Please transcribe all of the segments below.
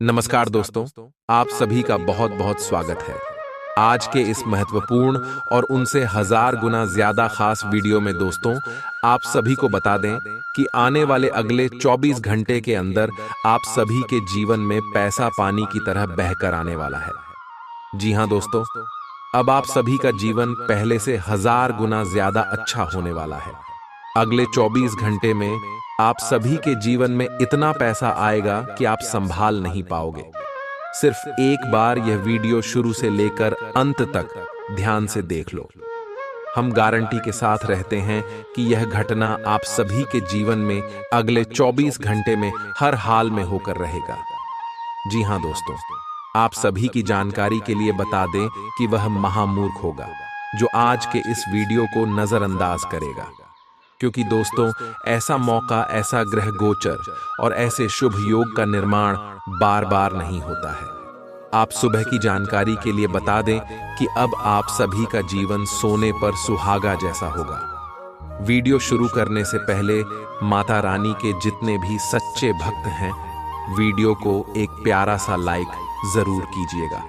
नमस्कार दोस्तों, आप सभी का बहुत बहुत स्वागत है। आज के इस महत्वपूर्ण और उनसे हजार गुना ज्यादा खास वीडियो में दोस्तों, आप सभी को बता दें कि आने वाले अगले 24 घंटे के अंदर आप सभी के जीवन में पैसा पानी की तरह बहकर आने वाला है। जी हाँ दोस्तों, अब आप सभी का जीवन पहले से हजार गुना ज्यादा अच्छा होने वाला है। अगले 24 घंटे में आप सभी के जीवन में इतना पैसा आएगा कि आप संभाल नहीं पाओगे। सिर्फ एक बार यह वीडियो शुरू से लेकर अंत तक ध्यान से देख लो। हम गारंटी के साथ रहते हैं कि यह घटना आप सभी के जीवन में अगले 24 घंटे में हर हाल में होकर रहेगा। जी हाँ दोस्तों, आप सभी की जानकारी के लिए बता दें कि वह महामूर्ख होगा जो आज के इस वीडियो को नजरअंदाज करेगा, क्योंकि दोस्तों ऐसा मौका, ऐसा ग्रह गोचर और ऐसे शुभ योग का निर्माण बार बार नहीं होता है। आप सुबह की जानकारी के लिए बता दें कि अब आप सभी का जीवन सोने पर सुहागा जैसा होगा। वीडियो शुरू करने से पहले माता रानी के जितने भी सच्चे भक्त हैं, वीडियो को एक प्यारा सा लाइक जरूर कीजिएगा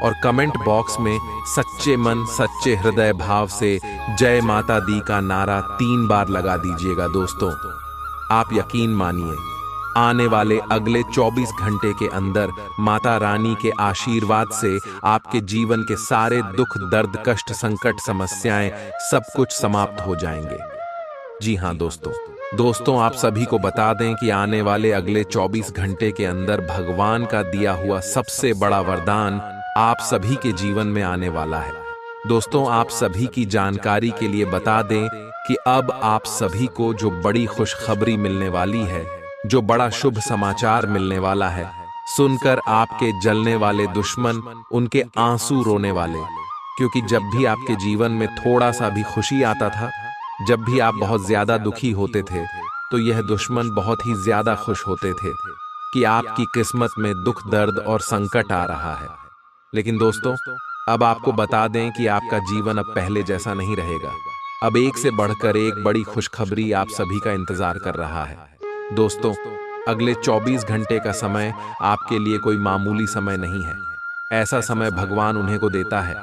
और कमेंट बॉक्स में सच्चे मन सच्चे हृदय भाव से जय माता दी का नारा 3 बार लगा दीजिएगा। दोस्तों आप यकीन मानिए, आने वाले अगले 24 घंटे के अंदर माता रानी के आशीर्वाद से आपके जीवन के सारे दुख दर्द कष्ट संकट समस्याएं सब कुछ समाप्त हो जाएंगे। जी हाँ दोस्तों आप सभी को बता दें कि आने वाले अगले 24 घंटे के अंदर भगवान का दिया हुआ सबसे बड़ा वरदान आप सभी के जीवन में आने वाला है। दोस्तों आप सभी की जानकारी के लिए बता दें कि अब आप सभी को जो बड़ी खुशखबरी मिलने वाली है, जो बड़ा शुभ समाचार मिलने वाला है, सुनकर आपके जलने वाले दुश्मन उनके आंसू रोने वाले, क्योंकि जब भी आपके जीवन में थोड़ा सा भी खुशी आता था, जब भी आप बहुत ज्यादा दुखी होते थे, तो यह दुश्मन बहुत ही ज्यादा खुश होते थे कि आपकी किस्मत में दुख दर्द और संकट आ रहा है। लेकिन दोस्तों अब आपको बता दें कि आपका जीवन अब पहले जैसा नहीं रहेगा। अब एक से बढ़कर एक बड़ी खुशखबरी आप सभी का इंतजार कर रहा है। दोस्तों अगले 24 घंटे का समय आपके लिए कोई मामूली समय नहीं है। ऐसा समय भगवान उन्हें को देता है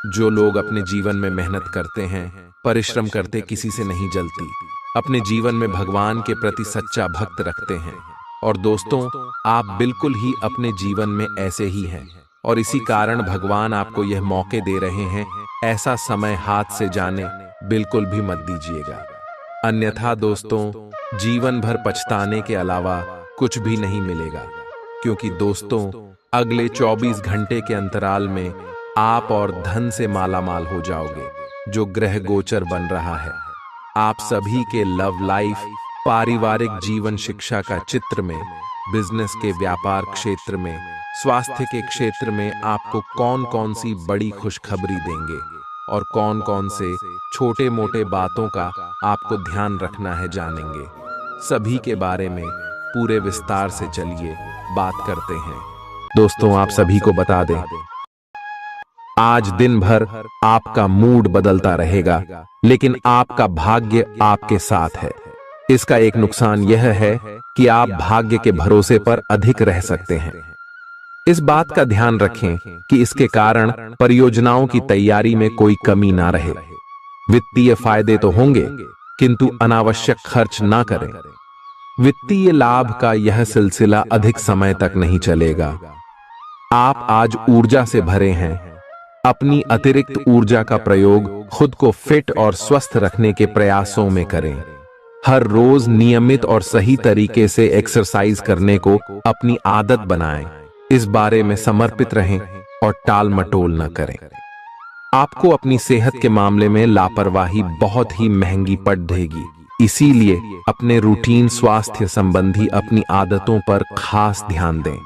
जो लोग अपने जीवन में मेहनत करते हैं, परिश्रम करते किसी से नहीं जलती, अपने जीवन में भगवान के प्रति सच्चा भक्त रखते हैं। और दोस्तों आप बिल्कुल ही अपने जीवन में ऐसे ही हैं और इसी कारण भगवान आपको यह मौके दे रहे हैं। ऐसा समय हाथ से जाने बिल्कुल भी मत दीजिएगा, अन्यथा दोस्तों जीवन भर पछताने के अलावा कुछ भी नहीं मिलेगा। क्योंकि दोस्तों अगले 24 घंटे के अंतराल में आप और धन से मालामाल हो जाओगे, जो ग्रह गोचर बन रहा है। आप सभी के लव लाइफ, पारिवारिक जीवन, शिक्षा का चित्र में, बिजनेस के व्यापार क्षेत्र में, स्वास्थ्य के क्षेत्र में आपको कौन कौन सी बड़ी खुशखबरी देंगे और कौन कौन से छोटे मोटे बातों का आपको ध्यान रखना है, जानेंगे। सभी के बारे में पूरे विस्तार से चलिए बात करते हैं। दोस्तों आप सभी को बता दें, आज दिन भर आपका मूड बदलता रहेगा, लेकिन आपका भाग्य आपके साथ है। इसका एक नुकसान यह है कि आप भाग्य के भरोसे पर अधिक रह सकते हैं। इस बात का ध्यान रखें कि इसके कारण परियोजनाओं की तैयारी में कोई कमी ना रहे। वित्तीय फायदे तो होंगे, किंतु अनावश्यक खर्च ना करें। वित्तीय लाभ का यह सिलसिला अधिक समय तक नहीं चलेगा। आप आज ऊर्जा से भरे हैं। अपनी अतिरिक्त ऊर्जा का प्रयोग खुद को फिट और स्वस्थ रखने के प्रयासों में करें। हर रोज नियमित और सही तरीके से एक्सरसाइज करने को अपनी आदत बनाएं। इस बारे में समर्पित रहें और टाल मटोल न करें। आपको अपनी सेहत के मामले में लापरवाही बहुत ही महंगी पड़ देगी, इसीलिए अपने रूटीन स्वास्थ्य संबंधी अपनी आदतों पर खास ध्यान दें।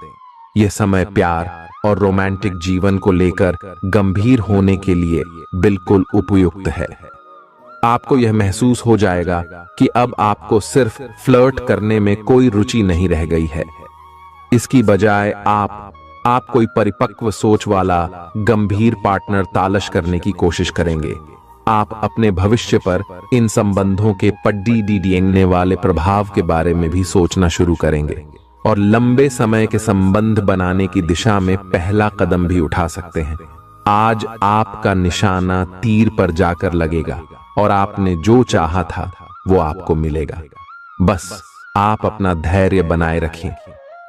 यह समय प्यार और रोमांटिक जीवन को लेकर गंभीर होने के लिए बिल्कुल उपयुक्त है। आपको यह महसूस हो जाएगा कि अब आपको सिर्फ फ्लर्ट करने में कोई रुचि नहीं रह गई है। इसकी बजाय आप कोई परिपक्व सोच वाला गंभीर पार्टनर तलाश करने की कोशिश करेंगे। आप अपने भविष्य पर इन संबंधों के पड्डी डीडीएंगने वाले प्रभाव के बारे में भी सोचना शुरू करेंगे। और लंबे समय के संबंध बनाने की दिशा में पहला कदम भी उठा सकते हैं। आज आपका निशाना तीर पर जाकर लगेगा और आपने जो चाहा था वो आपको मिलेगा। बस आप अपना धैर्य बनाए रखें,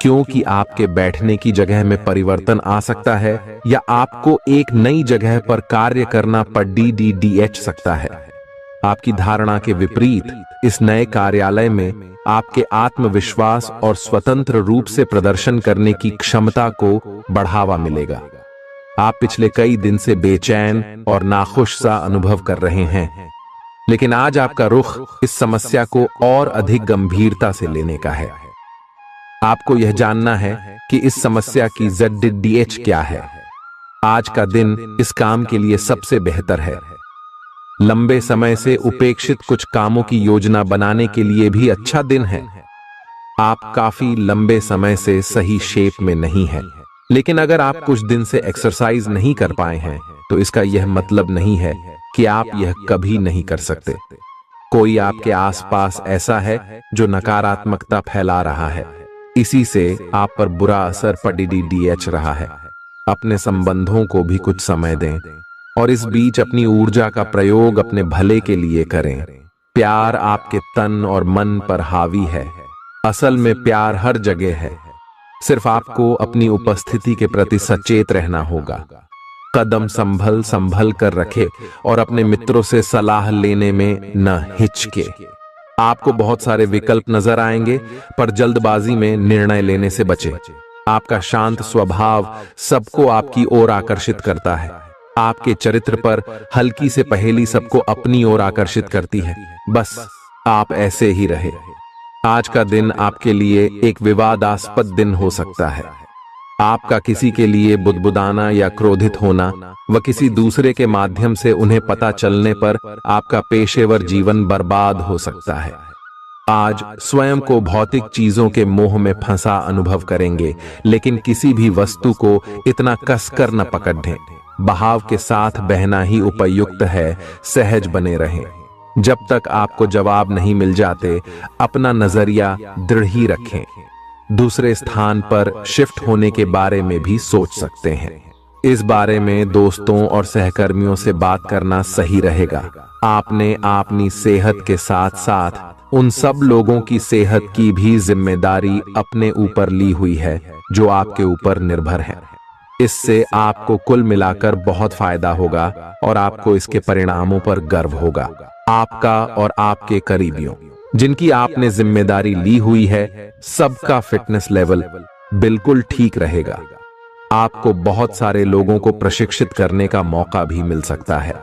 क्योंकि आपके बैठने की जगह में परिवर्तन आ सकता है या आपको एक नई जगह पर कार्य करना पड़ DDH सकता है। आपकी धारणा के विपरीत इस नए कार्यालय में आपके आत्मविश्वास और स्वतंत्र रूप से प्रदर्शन करने की क्षमता को बढ़ावा मिलेगा। आप पिछले कई दिन से बेचैन और नाखुश सा अनुभव कर रहे हैं, लेकिन आज आपका रुख इस समस्या को और अधिक गंभीरता से लेने का है। आपको यह जानना है कि इस समस्या की ZDH क्या है। आज का दिन इस काम के लिए सबसे बेहतर है। लंबे समय से उपेक्षित कुछ कामों की योजना बनाने के लिए भी अच्छा दिन है। आप काफी लंबे समय से सही शेप में नहीं हैं, लेकिन अगर आप कुछ दिन से एक्सरसाइज नहीं कर पाए हैं तो इसका यह मतलब नहीं है कि आप यह कभी नहीं कर सकते। कोई आपके आसपास ऐसा है जो नकारात्मकता फैला रहा है, इसी से आप पर बुरा असर DDH रहा है। अपने संबंधों को भी कुछ समय दें और इस बीच अपनी ऊर्जा का प्रयोग अपने भले के लिए करें। प्यार आपके तन और मन पर हावी है। असल में प्यार हर जगह है, सिर्फ आपको अपनी उपस्थिति के प्रति सचेत रहना होगा। कदम संभल कर रखे और अपने मित्रों से सलाह लेने में न हिचके। आपको बहुत सारे विकल्प नजर आएंगे, पर जल्दबाजी में निर्णय लेने से बचें। आपका शांत स्वभाव सबको आपकी ओर आकर्षित करता है। आपके चरित्र पर हल्की से पहेली सबको अपनी ओर आकर्षित करती है। बस आप ऐसे ही रहे। आज का दिन आपके लिए एक विवादास्पद दिन हो सकता है। आपका किसी के लिए बुदबुदाना या क्रोधित होना व किसी दूसरे के माध्यम से उन्हें पता चलने पर आपका पेशेवर जीवन बर्बाद हो सकता है। आज स्वयं को भौतिक चीजों के मोह में फंसा अनुभव करेंगे, लेकिन किसी भी वस्तु को इतना कसकर न पकड़ें। बहाव के साथ बहना ही उपयुक्त है। सहज बने रहें। जब तक आपको जवाब नहीं मिल जाते, अपना नजरिया दृढ़ ही रखें। दूसरे स्थान पर शिफ्ट होने के बारे में भी सोच सकते हैं। इस बारे में दोस्तों और सहकर्मियों से बात करना सही रहेगा। आपने अपनी सेहत के साथ साथ उन सब लोगों की सेहत की भी जिम्मेदारी अपने ऊपर ली हुई है जो आपके ऊपर निर्भर है। इससे आपको कुल मिलाकर बहुत फायदा होगा और आपको इसके परिणामों पर गर्व होगा। आपका और आपके करीबियों जिनकी आपने जिम्मेदारी ली हुई है, सबका फिटनेस लेवल बिल्कुल ठीक रहेगा। आपको बहुत सारे लोगों को प्रशिक्षित करने का मौका भी मिल सकता है।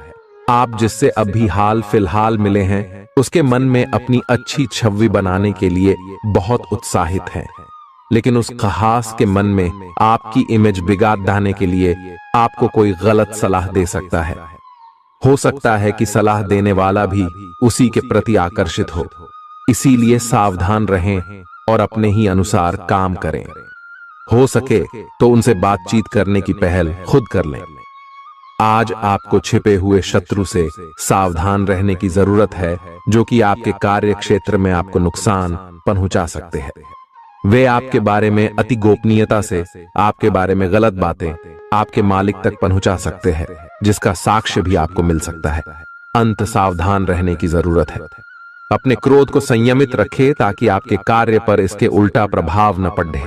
आप जिससे अभी हाल फिलहाल मिले हैं, उसके मन में अपनी अच्छी छवि बनाने के लिए बहुत उत्साहित हैं, लेकिन उस खास के मन में आपकी इमेज बिगाड़ डालने के लिए आपको कोई गलत सलाह दे सकता है। हो सकता है कि सलाह देने वाला भी उसी के प्रति आकर्षित हो। इसीलिए सावधान रहें और अपने ही अनुसार काम करें। हो सके तो उनसे बातचीत करने की पहल खुद कर लें। आज आपको छिपे हुए शत्रु से सावधान रहने की जरूरत है, जो कि आपके कार्य क्षेत्र में आपको नुकसान पहुंचा सकते हैं। वे आपके बारे में अति गोपनीयता से आपके बारे में गलत बातें आपके मालिक तक पहुंचा सकते हैं, जिसका साक्ष्य भी आपको मिल सकता है। अंत सावधान रहने की जरूरत है। अपने क्रोध को संयमित रखें ताकि आपके कार्य पर इसके उल्टा प्रभाव न पड़े।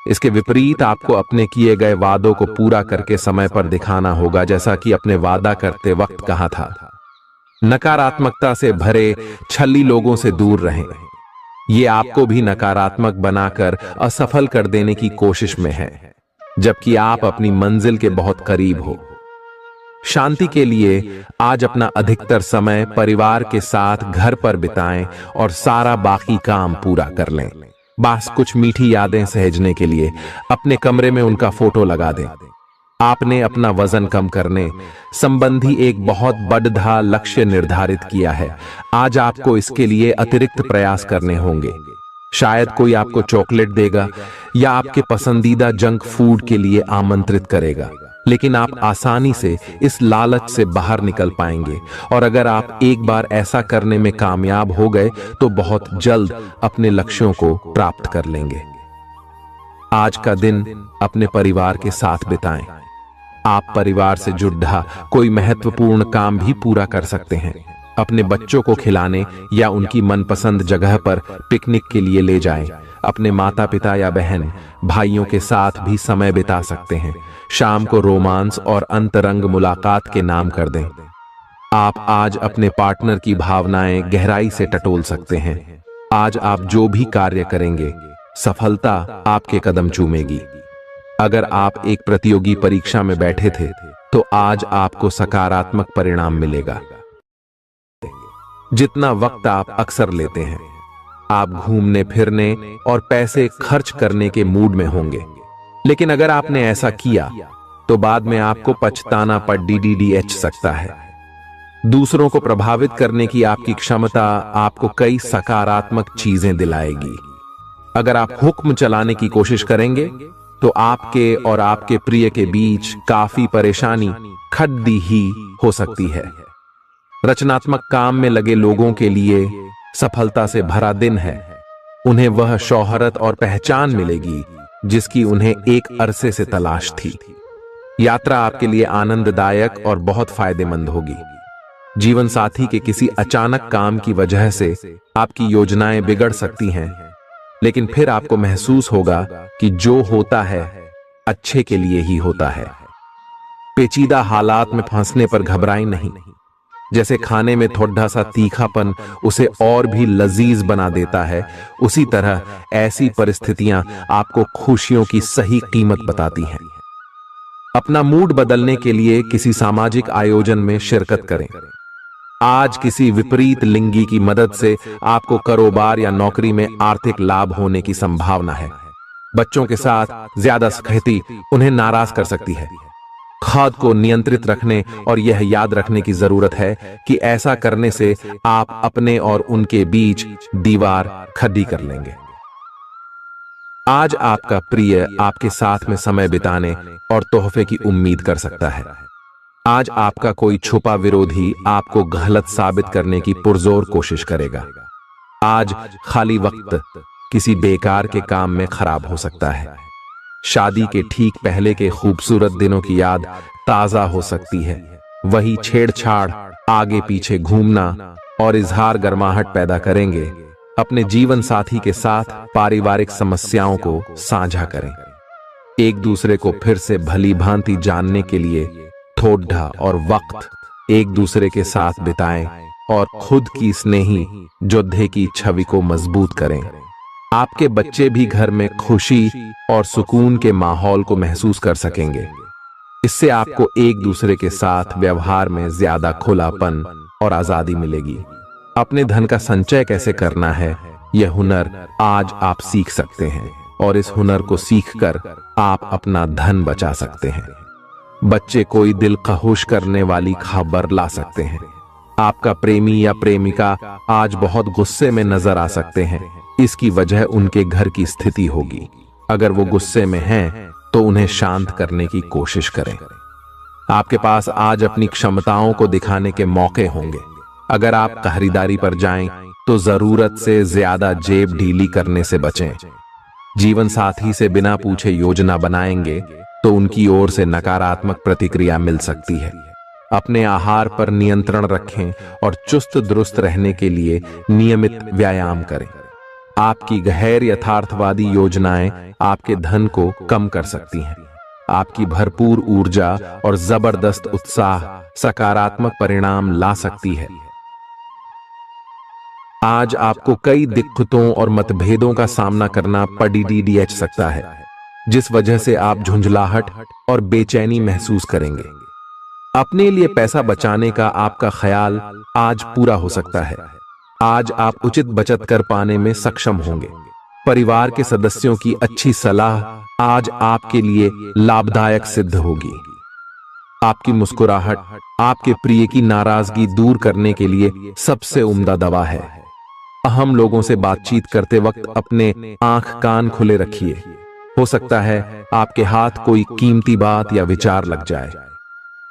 इसके विपरीत आपको अपने किए गए वादों को पूरा करके समय पर दिखाना होगा, जैसा कि अपने वादा करते वक्त कहा था। नकारात्मकता से भरे छली लोगों से दूर रहें। ये आपको भी नकारात्मक बनाकर असफल कर देने की कोशिश में है, जबकि आप अपनी मंजिल के बहुत करीब हो। शांति के लिए आज अपना अधिकतर समय परिवार के साथ घर पर बिताएं और सारा बाकी काम पूरा कर लें। बस कुछ मीठी यादें सहेजने के लिए अपने कमरे में उनका फोटो लगा दें। आपने अपना वजन कम करने संबंधी एक बहुत बड़ा लक्ष्य निर्धारित किया है। आज आपको इसके लिए अतिरिक्त प्रयास करने होंगे। शायद कोई आपको चॉकलेट देगा या आपके पसंदीदा जंक फूड के लिए आमंत्रित करेगा, लेकिन आप आसानी से इस लालच से बाहर निकल पाएंगे। और अगर आप एक बार ऐसा करने में कामयाब हो गए तो बहुत जल्द अपने लक्ष्यों को प्राप्त कर लेंगे। आज का दिन अपने परिवार के साथ बिताएं। आप परिवार से जुड़ा कोई महत्वपूर्ण काम भी पूरा कर सकते हैं। अपने बच्चों को खिलाने या उनकी मनपसंद जगह पर पिकनिक के लिए ले जाएं। अपने माता पिता या बहन भाइयों के साथ भी समय बिता सकते हैं। शाम को रोमांस और अंतरंग मुलाकात के नाम कर दें। आप आज अपने पार्टनर की भावनाएं गहराई से टटोल सकते हैं। आज आप जो भी कार्य करेंगे, सफलता आपके कदम चूमेगी। अगर आप एक प्रतियोगी परीक्षा में बैठे थे, तो आज आपको सकारात्मक परिणाम मिलेगा। जितना वक्त आप अक्सर लेते हैं, आप घूमने फिरने और पैसे खर्च करने के मूड में होंगे। लेकिन अगर आपने ऐसा किया, तो बाद में आपको पछताना पड़ सकता है। दूसरों को प्रभावित करने की आपकी क्षमता आपको कई सकारात्मक चीजें दिलाएगी। अगर आप हुक्म चलाने की कोशिश करेंगे, तो आपके और आपके प्रिय के बीच काफी परेशानी खड़ी ही हो सकती है। रचनात्मक काम में लगे लोगों के लिए सफलता से भरा दिन है। उन्हें वह शोहरत और पहचान मिलेगी जिसकी उन्हें एक अरसे से तलाश थी। यात्रा आपके लिए आनंददायक और बहुत फायदेमंद होगी। जीवन साथी के किसी अचानक काम की वजह से आपकी योजनाएं बिगड़ सकती हैं, लेकिन फिर आपको महसूस होगा कि जो होता है अच्छे के लिए ही होता है। पेचीदा हालात में फंसने पर घबराएं नहीं। जैसे खाने में थोड़ा सा तीखापन उसे और भी लजीज बना देता है, उसी तरह ऐसी परिस्थितियां आपको खुशियों की सही कीमत बताती हैं। अपना मूड बदलने के लिए किसी सामाजिक आयोजन में शिरकत करें। आज किसी विपरीत लिंगी की मदद से आपको कारोबार या नौकरी में आर्थिक लाभ होने की संभावना है। बच्चों के साथ ज्यादा सख्ती उन्हें नाराज कर सकती है। खुद को नियंत्रित रखने और यह याद रखने की जरूरत है कि ऐसा करने से आप अपने और उनके बीच दीवार खड़ी कर लेंगे। आज आपका प्रिय आपके साथ में समय बिताने और तोहफे की उम्मीद कर सकता है। आज आपका कोई छुपा विरोधी आपको गलत साबित करने की पुरजोर कोशिश करेगा। आज खाली वक्त किसी बेकार के काम में खराब हो सकता है। शादी के ठीक पहले के खूबसूरत दिनों की याद ताजा हो सकती है। वही छेड़छाड़, आगे पीछे घूमना और इजहार गर्माहट पैदा करेंगे। अपने जीवन साथी के साथ पारिवारिक समस्याओं को साझा करें। एक दूसरे को फिर से भली भांति जानने के लिए थोड़ा और वक्त एक दूसरे के साथ बिताएं और खुद की स्नेही योद्धे की छवि को मजबूत करें। आपके बच्चे भी घर में खुशी और सुकून के माहौल को महसूस कर सकेंगे। इससे आपको एक दूसरे के साथ व्यवहार में ज्यादा खुलापन और आजादी मिलेगी। अपने धन का संचय कैसे करना है, यह हुनर आज आप सीख सकते हैं और इस हुनर को सीखकर आप अपना धन बचा सकते हैं। बच्चे कोई दिल खहुश करने वाली खबर ला सकते हैं। आपका प्रेमी या प्रेमिका आज बहुत गुस्से में नजर आ सकते हैं। इसकी वजह उनके घर की स्थिति होगी। अगर वो गुस्से में हैं, तो उन्हें शांत करने की कोशिश करें। आपके पास आज अपनी क्षमताओं को दिखाने के मौके होंगे। अगर आप खरीदारी पर जाएं, तो जरूरत से ज्यादा जेब ढीली करने से बचें। जीवन साथी से बिना पूछे योजना बनाएंगे, तो उनकी ओर से नकारात्मक प्रतिक्रिया मिल सकती है। अपने आहार पर नियंत्रण रखें और चुस्त दुरुस्त रहने के लिए नियमित व्यायाम करें। आपकी गैर यथार्थवादी योजनाएं आपके धन को कम कर सकती हैं। आपकी भरपूर ऊर्जा और जबरदस्त उत्साह सकारात्मक परिणाम ला सकती है। आज आपको कई दिक्कतों और मतभेदों का सामना करना पड़ सकता है, जिस वजह से आप झुंझलाहट और बेचैनी महसूस करेंगे। अपने लिए पैसा बचाने का आपका ख्याल आज पूरा हो सकता है। आज आप उचित बचत कर पाने में सक्षम होंगे। परिवार के सदस्यों की अच्छी सलाह आज आपके लिए लाभदायक सिद्ध होगी। आपकी मुस्कुराहट आपके प्रिय की नाराजगी दूर करने के लिए सबसे उम्दा दवा है। अहम लोगों से बातचीत करते वक्त अपने आंख कान खुले रखिए। हो सकता है आपके हाथ कोई कीमती बात या विचार लग जाए।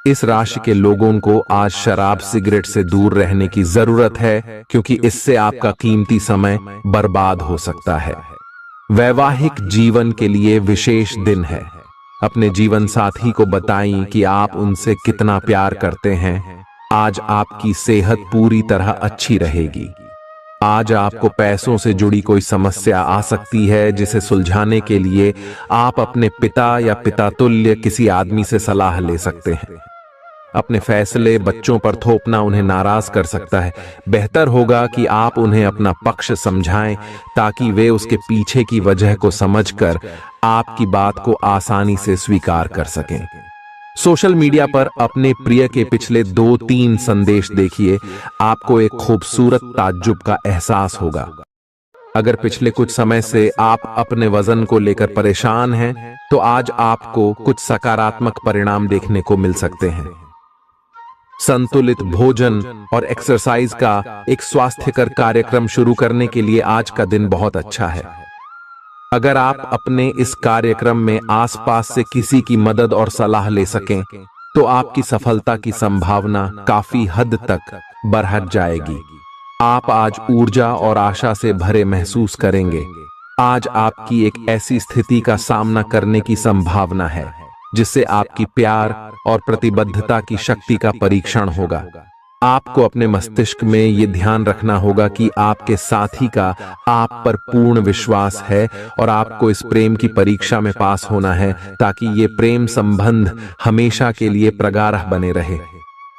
इस राशि के लोगों को आज शराब सिगरेट से दूर रहने की जरूरत है, क्योंकि इससे आपका कीमती समय बर्बाद हो सकता है। वैवाहिक जीवन के लिए विशेष दिन है। अपने जीवन साथी को बताएं कि आप उनसे कितना प्यार करते हैं। आज आपकी सेहत पूरी तरह अच्छी रहेगी। आज आपको पैसों से जुड़ी कोई समस्या आ सकती है, जिसे सुलझाने के लिए आप अपने पिता या पितातुल्य किसी आदमी से सलाह ले सकते हैं। अपने फैसले बच्चों पर थोपना उन्हें नाराज कर सकता है। बेहतर होगा कि आप उन्हें अपना पक्ष समझाएं, ताकि वे उसके पीछे की वजह को समझकर आपकी बात को आसानी से स्वीकार कर सकें। सोशल मीडिया पर अपने प्रिय के पिछले 2-3 संदेश देखिए, आपको एक खूबसूरत ताज्जुब का एहसास होगा। अगर पिछले कुछ समय से आप अपने वजन को लेकर परेशान हैं, तो आज आपको कुछ सकारात्मक परिणाम देखने को मिल सकते हैं। संतुलित भोजन और एक्सरसाइज का एक स्वास्थ्यकर कार्यक्रम शुरू करने के लिए आज का दिन बहुत अच्छा है। अगर आप अपने इस कार्यक्रम में आसपास से किसी की मदद और सलाह ले सकें, तो आपकी सफलता की संभावना काफी हद तक बढ़ जाएगी। आप आज ऊर्जा और आशा से भरे महसूस करेंगे। आज आपकी एक ऐसी स्थिति का सामना करने की संभावना है जिससे आपकी प्यार और प्रतिबद्धता की शक्ति का परीक्षण होगा। आपको अपने मस्तिष्क में यह ध्यान रखना होगा कि आपके साथी का आप पर पूर्ण विश्वास है और आपको इस प्रेम की परीक्षा में पास होना है, ताकि ये प्रेम संबंध हमेशा के लिए प्रगाढ़ बने रहे।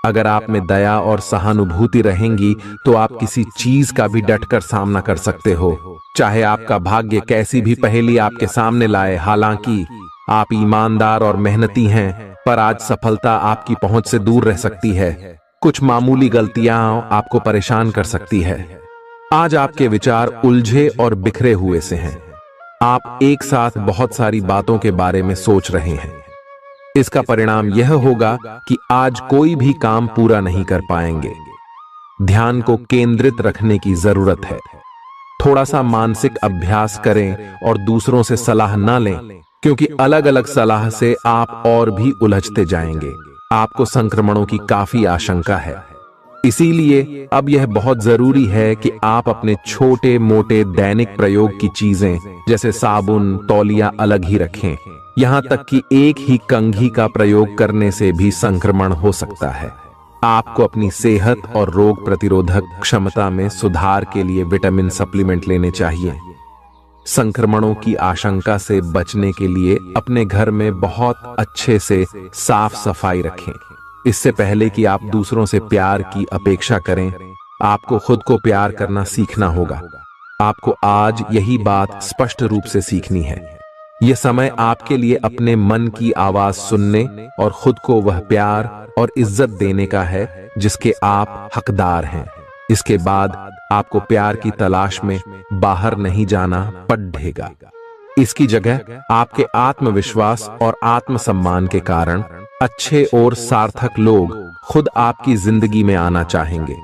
अगर आप में दया और सहानुभूति रहेंगी, तो आप किसी चीज का भी डटकर सामना कर सकते हो, चाहे आपका भाग्य कैसी भी पहेली आपके सामने लाए। हालांकि आप ईमानदार और मेहनती हैं, पर आज सफलता आपकी पहुंच से दूर रह सकती है। कुछ मामूली गलतियां आपको परेशान कर सकती है। आज आपके विचार उलझे और बिखरे हुए से हैं। आप एक साथ बहुत सारी बातों के बारे में सोच रहे हैं। इसका परिणाम यह होगा कि आज कोई भी काम पूरा नहीं कर पाएंगे। ध्यान को केंद्रित रखने की जरूरत है। थोड़ा सा मानसिक अभ्यास करें और दूसरों से सलाह न लें, क्योंकि अलग अलग सलाह से आप और भी उलझते जाएंगे। आपको संक्रमणों की काफी आशंका है, इसीलिए अब यह बहुत जरूरी है कि आप अपने छोटे मोटे दैनिक प्रयोग की चीजें जैसे साबुन, तौलिया अलग ही रखें। यहां तक कि एक ही कंघी का प्रयोग करने से भी संक्रमण हो सकता है। आपको अपनी सेहत और रोग प्रतिरोधक क्षमता में सुधार के लिए विटामिन सप्लीमेंट लेने चाहिए। संक्रमणों की आशंका से बचने के लिए अपने घर में बहुत अच्छे से साफ सफाई रखें। इससे पहले कि आप दूसरों से प्यार की अपेक्षा करें, आपको खुद को प्यार करना सीखना होगा। आपको आज यही बात स्पष्ट रूप से सीखनी है। यह समय आपके लिए अपने मन की आवाज सुनने और खुद को वह प्यार और इज्जत देने का है जिसके आप हकदार हैं। इसके बाद आपको प्यार की तलाश में बाहर नहीं जाना पड़ेगा। इसकी जगह आपके आत्मविश्वास और आत्मसम्मान के कारण अच्छे और सार्थक लोग खुद आपकी जिंदगी में आना चाहेंगे।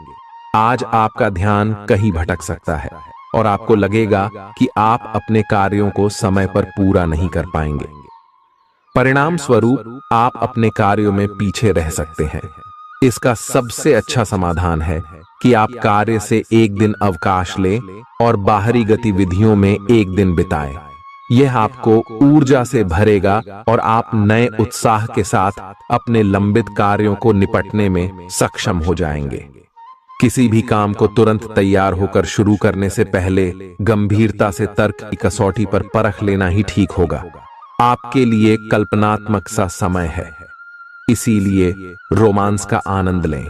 आज आपका ध्यान कहीं भटक सकता है और आपको लगेगा कि आप अपने कार्यों को समय पर पूरा नहीं कर पाएंगे। परिणाम स्वरूप आप अपने कार्यों में पीछे रह सकते हैं। इसका सबसे अच्छा समाधान है कि आप कार्य से एक दिन अवकाश लें और बाहरी गतिविधियों में एक दिन बिताएं। यह आपको ऊर्जा से भरेगा और आप नए उत्साह के साथ अपने लंबित कार्यों को निपटने में सक्षम हो जाएंगे। किसी भी काम को तुरंत तैयार होकर शुरू करने से पहले गंभीरता से तर्क की कसौटी पर परख लेना ही ठीक होगा। आपके लिए कल्पनात्मक सा समय है, इसीलिए रोमांस का आनंद लें।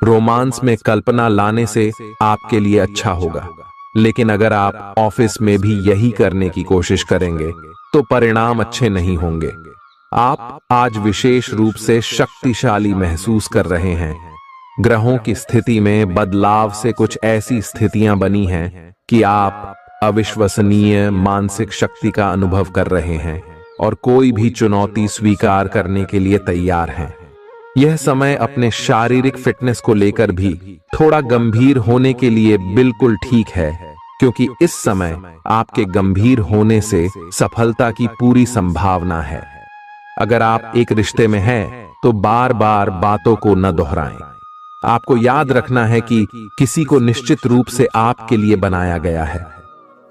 रोमांस में कल्पना लाने से आपके लिए अच्छा होगा, लेकिन अगर आप ऑफिस में भी यही करने की कोशिश करेंगे तो परिणाम अच्छे नहीं होंगे। आप आज विशेष रूप से शक्तिशाली महसूस कर रहे हैं। ग्रहों की स्थिति में बदलाव से कुछ ऐसी स्थितियां बनी हैं कि आप अविश्वसनीय मानसिक शक्ति का अनुभव कर रहे हैं और कोई भी चुनौती स्वीकार करने के लिए तैयार हैं। यह समय अपने शारीरिक फिटनेस को लेकर भी थोड़ा गंभीर होने के लिए बिल्कुल ठीक है, क्योंकि इस समय आपके गंभीर होने से सफलता की पूरी संभावना है। अगर आप एक रिश्ते में हैं, तो बार बार बातों को न दोहराएं। आपको याद रखना है कि किसी को निश्चित रूप से आपके लिए बनाया गया है।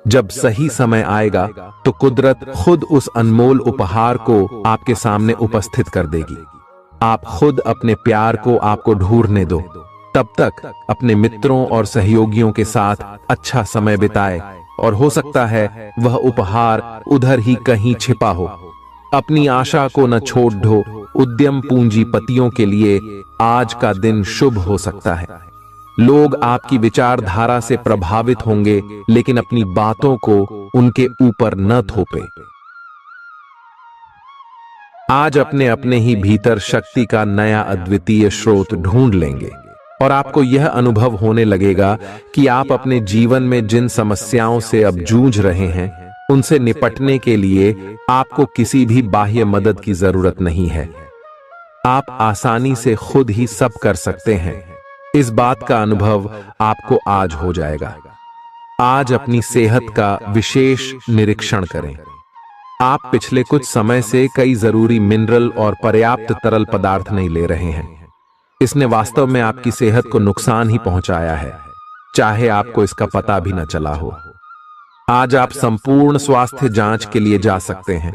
जब सही समय आएगा तो कुदरत खुद उस अनमोल उपहार को आपके सामने उपस्थित कर देगी। आप खुद अपने प्यार को आपको ढूंढने दो। तब तक अपने मित्रों और सहयोगियों के साथ अच्छा समय बिताए, और हो सकता है वह उपहार उधर ही कहीं छिपा हो। अपनी आशा को न छोड़ दो। उद्यम पूंजीपतियों के लिए आज का दिन शुभ हो सकता है। लोग आपकी विचारधारा से प्रभावित होंगे, लेकिन अपनी बातों को उनके ऊपर न थोपे। आज अपने अपने ही भीतर शक्ति का नया अद्वितीय स्रोत ढूंढ लेंगे, और आपको यह अनुभव होने लगेगा कि आप अपने जीवन में जिन समस्याओं से अब जूझ रहे हैं, उनसे निपटने के लिए आपको किसी भी बाह्य मदद की जरूरत नहीं है। आप आसानी से खुद ही सब कर सकते हैं। इस बात का अनुभव आपको आज हो जाएगा। आज अपनी सेहत का विशेष निरीक्षण करें। आप पिछले कुछ समय से कई जरूरी मिनरल और पर्याप्त तरल पदार्थ नहीं ले रहे हैं। इसने वास्तव में आपकी सेहत को नुकसान ही पहुंचाया है, चाहे आपको इसका पता भी न चला हो। आज आप संपूर्ण स्वास्थ्य जांच के लिए जा सकते हैं।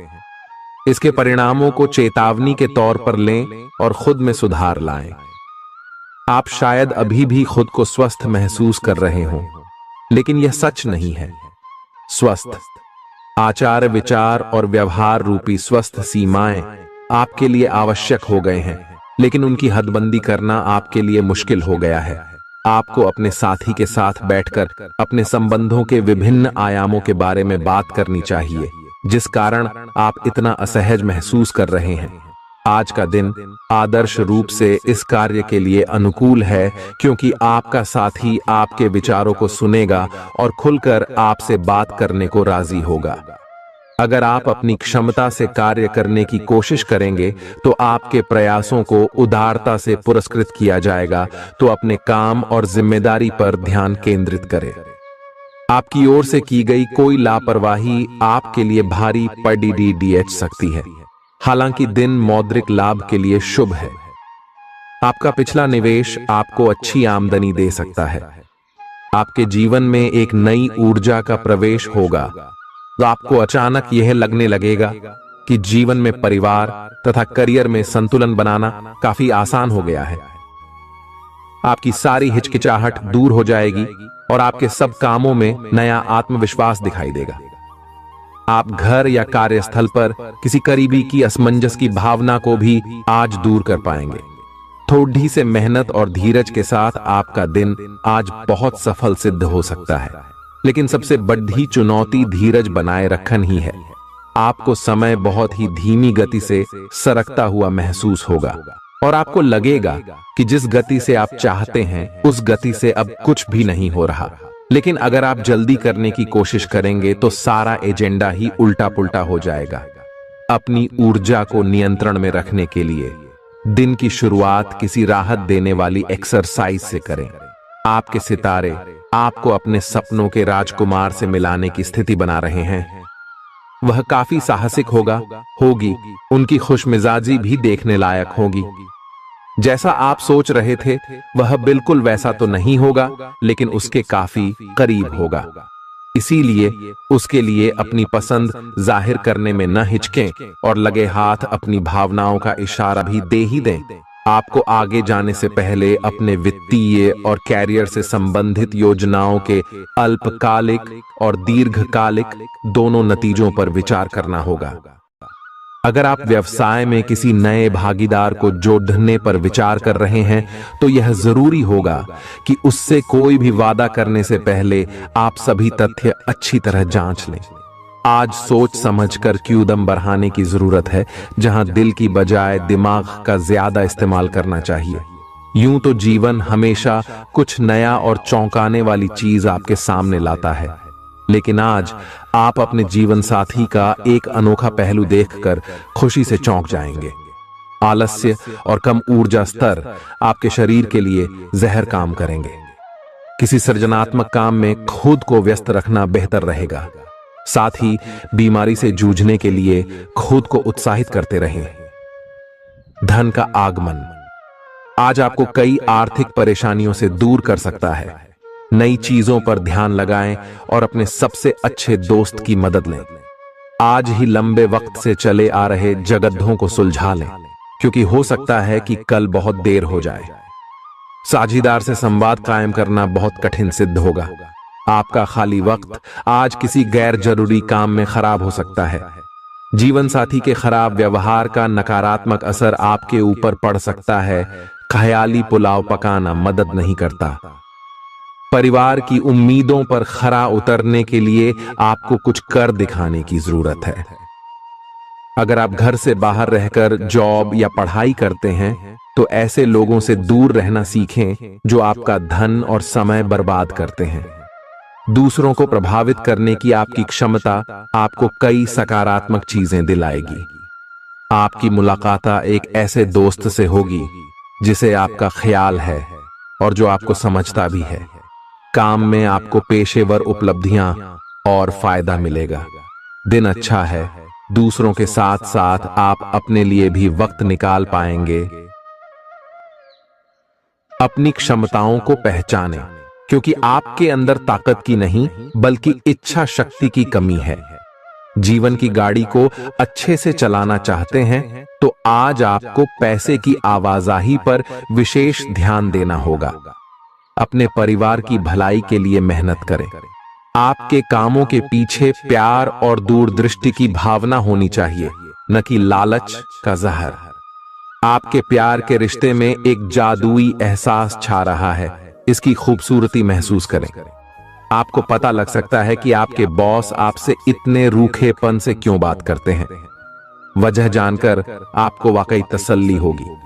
इसके परिणामों को चेतावनी के तौर पर लें और खुद में सुधार लाएं। आप शायद अभी भी खुद को स्वस्थ महसूस कर रहे हों, लेकिन यह सच नहीं है। स्वस्थ आचार, विचार और व्यवहार रूपी स्वस्थ सीमाएं आपके लिए आवश्यक हो गए हैं, लेकिन उनकी हदबंदी करना आपके लिए मुश्किल हो गया है। आपको अपने साथी के साथ बैठकर अपने संबंधों के विभिन्न आयामों के बारे में बात करनी चाहिए, जिस कारण आप इतना असहज महसूस कर रहे हैं। आज का दिन आदर्श रूप से इस कार्य के लिए अनुकूल है, क्योंकि आपका साथी आपके विचारों को सुनेगा और खुलकर आपसे बात करने को राजी होगा। अगर आप अपनी क्षमता से कार्य करने की कोशिश करेंगे तो आपके प्रयासों को उदारता से पुरस्कृत किया जाएगा। तो अपने काम और जिम्मेदारी पर ध्यान केंद्रित करें। आपकी ओर से की गई कोई लापरवाही आपके लिए भारी पड़ सकती है। हालांकि दिन मौद्रिक लाभ के लिए शुभ है। आपका पिछला निवेश आपको अच्छी आमदनी दे सकता है। आपके जीवन में एक नई ऊर्जा का प्रवेश होगा, तो आपको अचानक यह लगने लगेगा कि जीवन में परिवार तथा करियर में संतुलन बनाना काफी आसान हो गया है। आपकी सारी हिचकिचाहट दूर हो जाएगी और आपके सब कामों में नया आत्मविश्वास दिखाई देगा। आप घर या कार्यस्थल पर किसी करीबी की असमंजस की भावना को भी आज दूर कर पाएंगे। थोड़ी से मेहनत और धीरज के साथ आपका दिन आज बहुत सफल सिद्ध हो सकता है, लेकिन सबसे बड़ी चुनौती धीरज बनाए रखना ही है। आपको समय बहुत ही धीमी गति से सरकता हुआ महसूस होगा और आपको लगेगा कि जिस गति से आप चाहते हैं उस गति से अब कुछ भी नहीं हो रहा। लेकिन अगर आप जल्दी करने की कोशिश करेंगे तो सारा एजेंडा ही उल्टा पुल्टा हो जाएगा। अपनी ऊर्जा को नियंत्रण में रखने के लिए दिन की शुरुआत किसी राहत देने वाली एक्सरसाइज से करें। आपके सितारे आपको अपने सपनों के राजकुमार से मिलाने की स्थिति बना रहे हैं। वह काफी साहसिक होगी। उनकी खुशमिजाजी भी देखने लायक होगी। जैसा आप सोच रहे थे वह बिल्कुल वैसा तो नहीं होगा, लेकिन उसके काफी करीब होगा। इसीलिए उसके लिए अपनी पसंद जाहिर करने में न हिचकें और लगे हाथ अपनी भावनाओं का इशारा भी दे ही दें। आपको आगे जाने से पहले अपने वित्तीय और कैरियर से संबंधित योजनाओं के अल्पकालिक और दीर्घकालिक दोनों नतीजों पर विचार करना होगा। अगर आप व्यवसाय में किसी नए भागीदार को जोड़ने पर विचार कर रहे हैं तो यह जरूरी होगा कि उससे कोई भी वादा करने से पहले आप सभी तथ्य अच्छी तरह जांच लें। आज सोच समझकर कदम बढ़ाने की जरूरत है, जहां दिल की बजाय दिमाग का ज्यादा इस्तेमाल करना चाहिए। यूं तो जीवन हमेशा कुछ नया और चौंकाने वाली चीज आपके सामने लाता है, लेकिन आज आप अपने जीवन साथी का एक अनोखा पहलू देखकर खुशी से चौंक जाएंगे। आलस्य और कम ऊर्जा स्तर आपके शरीर के लिए जहर काम करेंगे। किसी सृजनात्मक काम में खुद को व्यस्त रखना बेहतर रहेगा। साथ ही बीमारी से जूझने के लिए खुद को उत्साहित करते रहें। धन का आगमन आज आपको कई आर्थिक परेशानियों से दूर कर सकता है। नई चीजों पर ध्यान लगाएं और अपने सबसे अच्छे दोस्त की मदद लें। आज ही लंबे वक्त से चले आ रहे जगद्धों को सुलझा लें, क्योंकि हो सकता है कि कल बहुत देर हो जाए। साझीदार से संवाद कायम करना बहुत कठिन सिद्ध होगा। आपका खाली वक्त आज किसी गैर जरूरी काम में खराब हो सकता है। जीवन साथी के खराब व्यवहार का नकारात्मक असर आपके ऊपर पड़ सकता है। ख्याली पुलाव पकाना मदद नहीं करता। परिवार की उम्मीदों पर खरा उतरने के लिए आपको कुछ कर दिखाने की जरूरत है। अगर आप घर से बाहर रहकर जॉब या पढ़ाई करते हैं तो ऐसे लोगों से दूर रहना सीखें जो आपका धन और समय बर्बाद करते हैं। दूसरों को प्रभावित करने की आपकी क्षमता आपको कई सकारात्मक चीजें दिलाएगी। आपकी मुलाकात एक ऐसे दोस्त से होगी जिसे आपका ख्याल है और जो आपको समझता भी है। काम में आपको पेशेवर उपलब्धियां और फायदा मिलेगा। दिन अच्छा है। दूसरों के साथ साथ आप अपने लिए भी वक्त निकाल पाएंगे। अपनी क्षमताओं को पहचानें, क्योंकि आपके अंदर ताकत की नहीं बल्कि इच्छा शक्ति की कमी है। जीवन की गाड़ी को अच्छे से चलाना चाहते हैं तो आज आपको पैसे की आवाजाही पर विशेष ध्यान देना होगा। अपने परिवार की भलाई के लिए मेहनत करें। आपके कामों के पीछे प्यार और दूरदृष्टि की भावना होनी चाहिए, न कि लालच का जहर। आपके प्यार के रिश्ते में एक जादुई एहसास छा रहा है। इसकी खूबसूरती महसूस करें। आपको पता लग सकता है कि आपके बॉस आपसे इतने रूखेपन से क्यों बात करते हैं। वजह जानकर आपको वाकई तसल्ली होगी।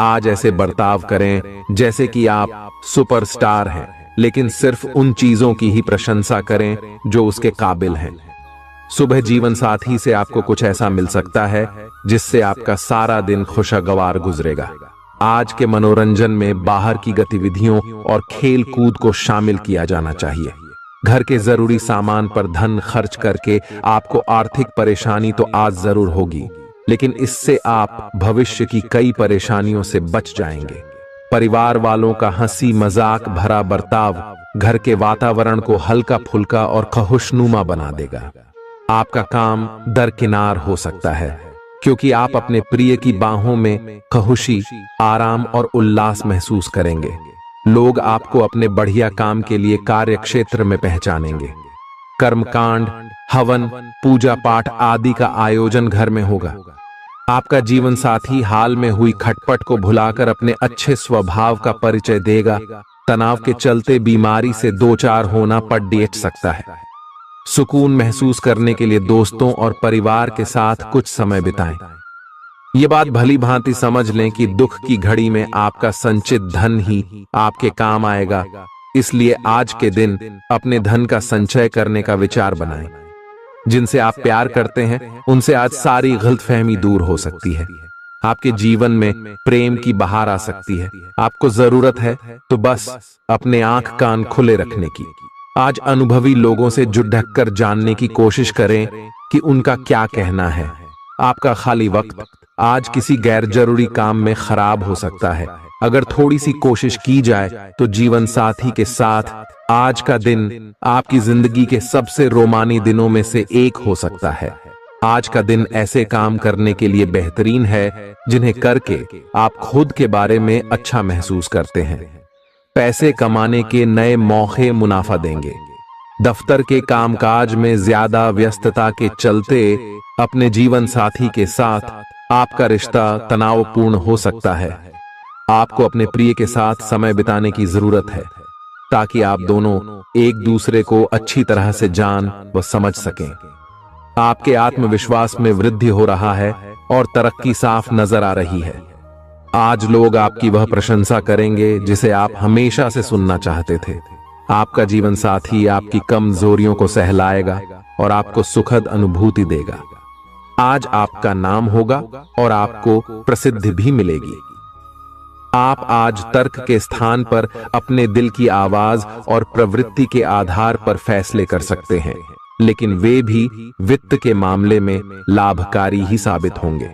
आज ऐसे बर्ताव करें जैसे कि आप सुपरस्टार हैं, लेकिन सिर्फ उन चीजों की ही प्रशंसा करें जो उसके काबिल हैं। सुबह जीवन साथी से आपको कुछ ऐसा मिल सकता है जिससे आपका सारा दिन खुशगवार गुजरेगा। आज के मनोरंजन में बाहर की गतिविधियों और खेल कूद को शामिल किया जाना चाहिए। घर के जरूरी सामान पर धन खर्च करके आपको आर्थिक परेशानी तो आज जरूर होगी, लेकिन इससे आप भविष्य की कई परेशानियों से बच जाएंगे। परिवार वालों का हंसी मजाक भरा बर्ताव घर के वातावरण को हल्का फुल्का और खुशनुमा बना देगा। आपका काम दरकिनार हो सकता है, क्योंकि आप अपने प्रिय की बाहों में खुशी, आराम और उल्लास महसूस करेंगे। लोग आपको अपने बढ़िया काम के लिए कार्य क्षेत्र में पहचानेंगे। कर्मकांड, हवन, पूजा पाठ आदि का आयोजन घर में होगा। आपका जीवन साथी हाल में हुई खटपट को भुलाकर अपने अच्छे स्वभाव का परिचय देगा। तनाव के चलते बीमारी से दो चार होना पड़ सकता है। सुकून महसूस करने के लिए दोस्तों और परिवार के साथ कुछ समय बिताएं। ये बात भली भांति समझ लें कि दुख की घड़ी में आपका संचित धन ही आपके काम आएगा। इसलिए आज के दिन अपने धन का संचय करने का विचार बनाएं। जिनसे आप प्यार करते हैं उनसे आज सारी गलतफहमी दूर हो सकती है। आपके जीवन में प्रेम की बहार आ सकती है। आपको जरूरत है तो बस अपने आंख कान खुले रखने की। आज अनुभवी लोगों से जुट ढक कर जानने की कोशिश करें कि उनका क्या कहना है। आपका खाली वक्त आज किसी गैर जरूरी काम में खराब हो सकता है। अगर थोड़ी सी कोशिश की जाए तो जीवन साथी के साथ आज का दिन आपकी जिंदगी के सबसे रोमानी दिनों में से एक हो सकता है। आज का दिन ऐसे काम करने के लिए बेहतरीन है जिन्हें करके आप खुद के बारे में अच्छा महसूस करते हैं। पैसे कमाने के नए मौके मुनाफा देंगे। दफ्तर के कामकाज में ज्यादा व्यस्तता के चलते अपने जीवन साथी के साथ आपका रिश्ता तनावपूर्ण हो सकता है। आपको अपने प्रिय के साथ समय बिताने की जरूरत है ताकि आप दोनों एक दूसरे को अच्छी तरह से जान व समझ सकें। आपके आत्मविश्वास में वृद्धि हो रहा है और तरक्की साफ नजर आ रही है। आज लोग आपकी वह प्रशंसा करेंगे जिसे आप हमेशा से सुनना चाहते थे। आपका जीवन साथी आपकी कमजोरियों को सहलाएगा और आपको सुखद अनुभूति देगा। आज आपका नाम होगा और आपको प्रसिद्धि भी मिलेगी। आप आज तर्क के स्थान पर अपने दिल की आवाज और प्रवृत्ति के आधार पर फैसले कर सकते हैं, लेकिन वे भी वित्त के मामले में लाभकारी ही साबित होंगे।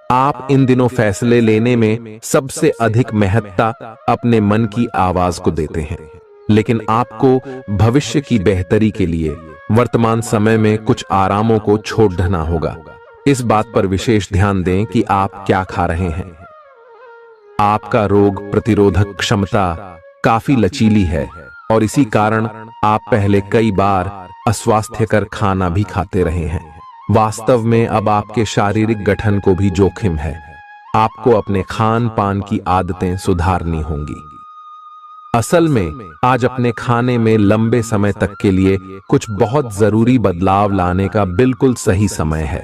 आप इन दिनों फैसले लेने में सबसे अधिक महत्ता अपने मन की आवाज को देते हैं। लेकिन आपको भविष्य की बेहतरी के लिए वर्तमान समय में कुछ आरामों को छोड़ना होगा। इस बात पर विशेष ध्यान दें कि आप क्या खा रहे हैं। आपका रोग प्रतिरोधक क्षमता काफी लचीली है और इसी कारण आप पहले कई बार अस्वास्थ्यकर खाना भी खाते रहे हैं। वास्तव में अब आपके शारीरिक गठन को भी जोखिम है। आपको अपने खान पान की आदतें सुधारनी होंगी। असल में आज अपने खाने में लंबे समय तक के लिए कुछ बहुत जरूरी बदलाव लाने का बिल्कुल सही समय है।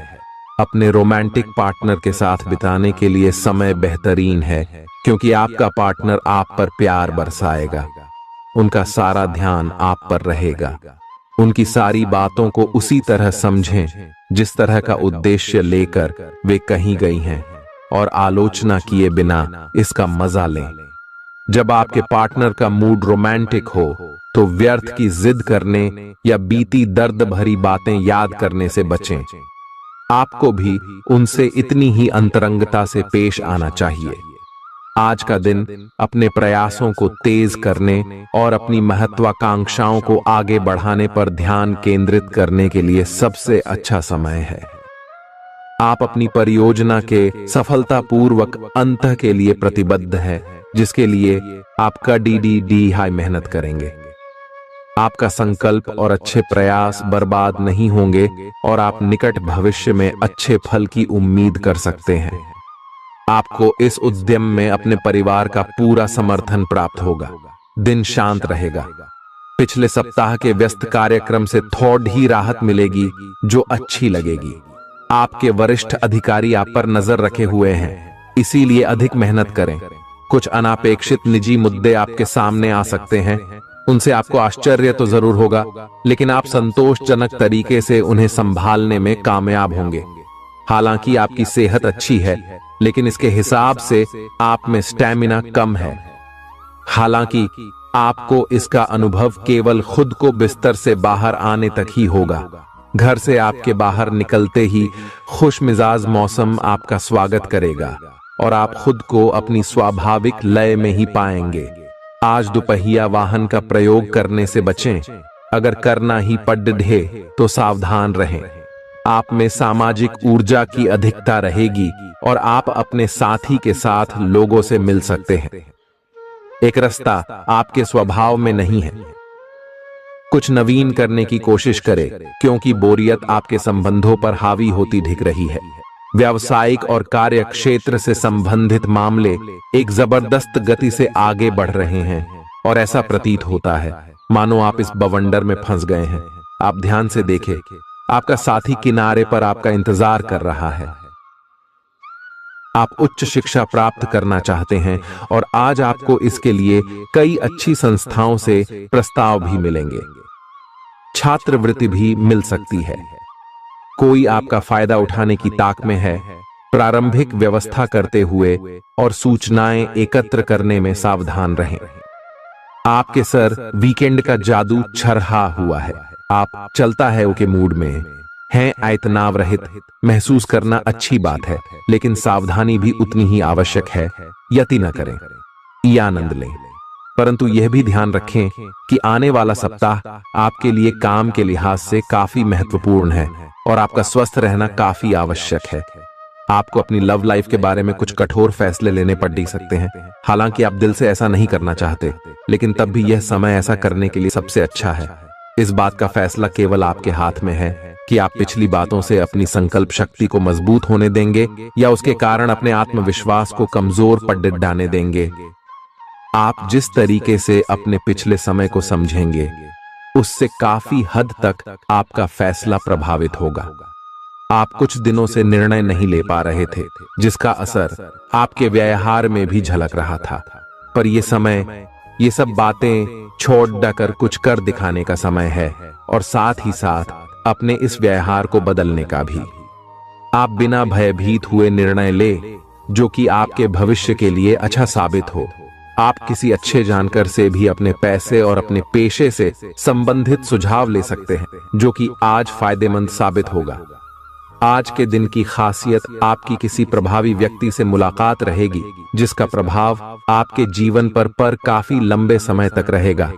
अपने रोमांटिक पार्टनर के साथ बिताने के लिए समय बेहतरीन है, क्योंकि आपका पार्टनर आप पर प्यार बरसाएगा। उनका सारा ध्यान आप पर रहेगा। उनकी सारी बातों को उसी तरह समझें जिस तरह का उद्देश्य लेकर वे कहीं गई हैं, और आलोचना किए बिना इसका मजा लें। जब आपके पार्टनर का मूड रोमांटिक हो तो व्यर्थ की जिद करने या बीती दर्द भरी बातें याद करने से बचें। आपको भी उनसे इतनी ही अंतरंगता से पेश आना चाहिए। आज का दिन अपने प्रयासों को तेज करने और अपनी महत्वाकांक्षाओं को आगे बढ़ाने पर ध्यान केंद्रित करने के लिए सबसे अच्छा समय है। आप अपनी परियोजना के सफलतापूर्वक अंत के लिए प्रतिबद्ध हैं, जिसके लिए आप कड़ी हाई मेहनत करेंगे। आपका संकल्प और अच्छे प्रयास बर्बाद नहीं होंगे और आप निकट भविष्य में अच्छे फल की उम्मीद कर सकते हैं। आपको इस उद्यम में अपने परिवार का पूरा समर्थन प्राप्त होगा। दिन शांत रहेगा। पिछले सप्ताह के व्यस्त कार्यक्रम से थोड़ी ही राहत मिलेगी, जो अच्छी लगेगी। आपके वरिष्ठ अधिकारी आप पर नजर रखे हुए हैं, इसीलिए अधिक मेहनत करें। कुछ अनापेक्षित निजी मुद्दे आपके सामने आ सकते हैं। उनसे आपको आश्चर्य तो जरूर होगा, लेकिन आप संतोषजनक तरीके से उन्हें संभालने में कामयाब होंगे। हालांकि आपकी सेहत अच्छी है, लेकिन इसके हिसाब से आप में स्टैमिना कम है। हालांकि आपको इसका अनुभव केवल खुद को बिस्तर से बाहर आने तक ही होगा। घर से आपके बाहर निकलते ही खुशमिजाज मौसम आपका स्वागत करेगा और आप खुद को अपनी स्वाभाविक लय में ही पाएंगे। आज दुपहिया वाहन का प्रयोग करने से बचें। अगर करना ही पड़े तो सावधान रहें। आप में सामाजिक ऊर्जा की अधिकता रहेगी और आप अपने साथी के साथ लोगों से मिल सकते हैं। एक रास्ता आपके स्वभाव में नहीं है। कुछ नवीन करने की कोशिश करें, क्योंकि बोरियत आपके संबंधों पर हावी होती दिख रही है। व्यावसायिक और कार्य क्षेत्र से संबंधित मामले एक जबरदस्त गति से आगे बढ़ रहे हैं और ऐसा प्रतीत होता है मानो आप इस बवंडर में फंस गए हैं। आप ध्यान से देखें, आपका साथी किनारे पर आपका इंतजार कर रहा है। आप उच्च शिक्षा प्राप्त करना चाहते हैं और आज आपको इसके लिए कई अच्छी संस्थाओं से प्रस्ताव भी मिलेंगे। छात्रवृत्ति भी मिल सकती है। कोई आपका फायदा उठाने की ताक में है। प्रारंभिक व्यवस्था करते हुए और सूचनाएं एकत्र करने में सावधान रहें। आपके सर वीकेंड का जादू छरहा हुआ है। आप चलता है के मूड में हैं। आयतनाव रहित महसूस करना अच्छी बात है, लेकिन सावधानी भी उतनी ही आवश्यक है। यति न करें, ये आनंद लें, परंतु यह भी ध्यान रखें कि आने वाला सप्ताह आपके लिए काम के लिहाज से काफी महत्वपूर्ण है और आपका स्वस्थ रहना काफी आवश्यक है। आपको अपनी लव लाइफ के बारे में कुछ कठोर फैसले लेने पड़ सकते हैं। हालांकि आप दिल से ऐसा नहीं करना चाहते, लेकिन तब भी यह समय ऐसा करने के लिए सबसे अच्छा है। इस बात का फैसला केवल आपके हाथ में है कि आप पिछली बातों से अपनी संकल्प शक्ति को मजबूत होने देंगे या उसके कारण अपने आत्मविश्वास को कमजोर पड़ डालने देंगे। आप जिस तरीके से अपने पिछले समय को समझेंगे, उससे काफी हद तक आपका फैसला प्रभावित होगा। आप कुछ दिनों से निर्णय नहीं ले पा रहे थे, जिसका असर आपके व्यवहार में भी झलक रहा था। पर यह समय ये सब बातें छोड़ कर कुछ कर दिखाने का समय है और साथ ही साथ अपने इस व्यवहार को बदलने का भी। आप बिना भयभीत हुए निर्णय ले जो कि आपके भविष्य के लिए अच्छा साबित हो। आप किसी अच्छे जानकार से भी अपने पैसे और अपने पेशे से संबंधित सुझाव ले सकते हैं, जो कि आज फायदेमंद साबित होगा। आज के दिन की खासियत आपकी किसी प्रभावी व्यक्ति से मुलाकात रहेगी, जिसका प्रभाव आपके जीवन पर काफी लंबे समय तक रहेगा।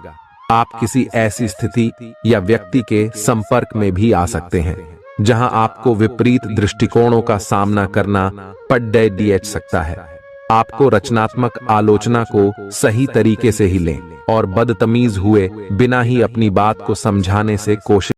आप किसी ऐसी स्थिति या व्यक्ति के संपर्क में भी आ सकते हैं जहां आपको विपरीत दृष्टिकोणों का सामना करना पड़ सकता है। आपको रचनात्मक आलोचना को सही तरीके से ही लें और बदतमीज हुए बिना ही अपनी बात को समझाने से कोशिश